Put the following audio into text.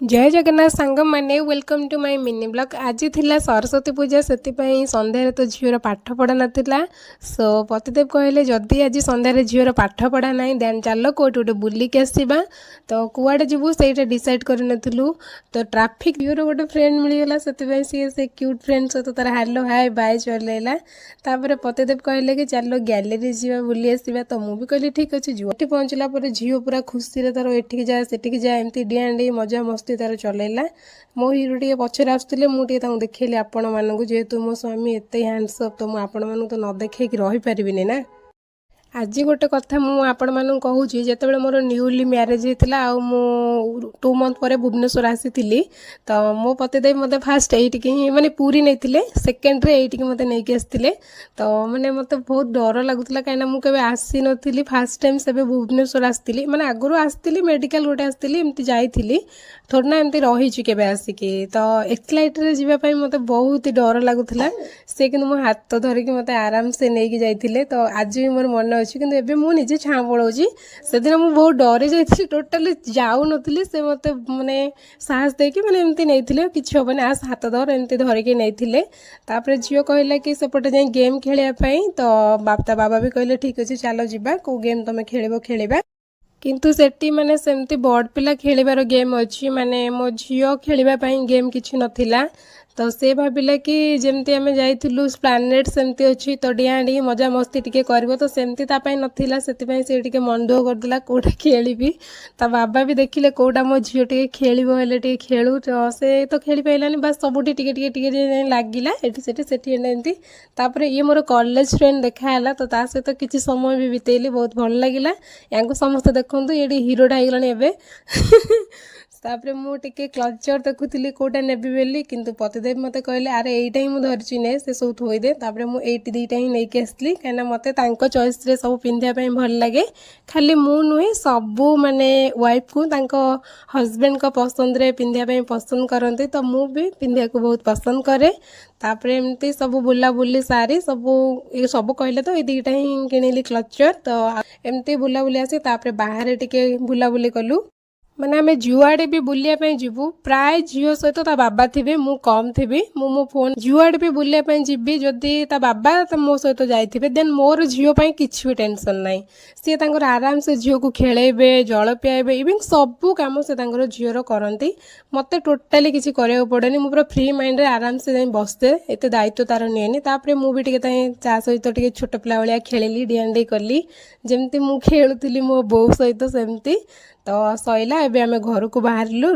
जय जगन्नाथ सांग मैंने welcome to my mini blog. आज थिला सरस्वती पूजा से संध्यारे तो झीर पाठ पढ़ा नाला। सो पतिदेव कहले जदि आज संध्यारे झीर पाठ पढ़ा ना देन चल कौट गोटे बुलिक आसवा। तो कुआड़े जीवु से डिसाइड कर तो ट्राफिक झीर गोटे फ्रेंड मिलगला से क्यूट फ्रेंड सहित तार हालो हाय बाय चलैला। तापर पतिदेव कहले कि चलो गैलेरी जा बुली आसवा। तो मुझे कहली ठीक अच्छे जो पहुँचला झील पूरा खुशी तार एठिक जा सेठिक जा एमती डिआँ डी मजा मस्ती तार चलैला। मो हिरो टे पचर आसुले मुझे देखली आपण मानू जेहेतु मो स्वामी एत हैंडसअप तो मुझे आपण मानू तो न देखी रही पारिनी ना। आज गोटे कथा आपण मानू कहूँ जिते मोर न्यूली मैरेज होता आ 2 मंथ पर भुवनेश्वर आसी तो मो पतिदेव मत फास्ट ये माने पूरी नहीं सेकेंड्रे ये मत नहीं आसते। तो मैंने मत बहुत डर लगुला कहीं मुझे आसी नी फास्ट टाइम से भुवनेश्वर आसती मैंने आगुरी आसती मेडिकल गोटे आसती एमती जाइली थोड़ा ना एमती रही के आसिकी। तो एक्सलाइट्रे जावाई मत बहुत ही डर लगुला से कि मो हाथ धरिक मत आराम से नहीं जाइए। तो आज भी मोर मन अच्छी कि एवं मुझे छाँ पड़ाऊँगी से दिन मुझे बहुत डरी जाइए टोटाली जाऊन से मत मैंने साहस देकी मैंने एमती नहीं किसी हेनी आस हाथ धर एमती धरिकी नहीं। तापर झील कहला कि सेपटे जाए गेम खेलवाई। तो बाबा भी कहले ठीक अच्छे चलो जा कौ गेम तुम खेल किंतु सेठी माने सेमती बड़ पिला खेलिबार गेम अच्छी माने मो झील खेलवाई गेम किसी नथिला। तो से भाविला कि जमती आम जाइलु प्लानेट सेमती अच्छी तो डिआँ डी मजा मस्ती टिके कर तो सेमती तापाई नथिला से टिके मन दुख करदेला कौटा खेली। ता बाबा भी देखिले कौटा मो झील टिके खेलिबो हेले टिके खेलु तो से तो खेली पाइलानी बस सबुठी टिके टिके टिके लागिला एठी सेठी एमती। तापर ये मोर कॉलेज फ्रेंड देखाला तो ता सहित किछि समय भी बितेली बहुत भल लागिला। यांको समस्त देखंतु ये हीरोटा होगलानी एबे तापर मुझे क्लचर देखुली कौटा नेबी बोली किंतु पतिदेव मत कहले अरे यहीटा ही मुझे धरची ने से सब थोदे। तापर मुझे दुईटा ही नहीं आसली कहीं मत चॉइस सब पिंधापी भल लगे खाली मु नुहे सबू माने वाइफ को हजबैंड को पसंद रे पिंधापी पसंद करते तो मु भी पिंधा को बहुत पसंद करे। तापर एमती सब बुला बुली सारी सब कहले तो ये दुईटा ही किणिली क्लचर। तो एमती बुला बुली आसी तापर बाहर टिके बुला बुली कलु माने आम जुआड़े भी बुलिया जीवु प्राय झील सहित ता बाबा थे मु कम थी मो फोन जुआड़े भी बुलिया जीवी जदि ता बाबा मो सहित जाइए देन मोर झील किसी भी टेंशन नाई सी आराम से झील को खेलेबे जल पियाबे इवन सबू कम से झील करती मत टोटाली किसी करा पड़ेनि मु पूरा फ्री माइंड रे आराम से जाए बसते एत दायित्व तार निएनि। तापर मुझे ता सहित टे छोट पिला भाया खेली डिआंडी कली जमती मु खेलुली मो बो सहित सेमती। तो सैला एबे आमे घर को बाहरिलु।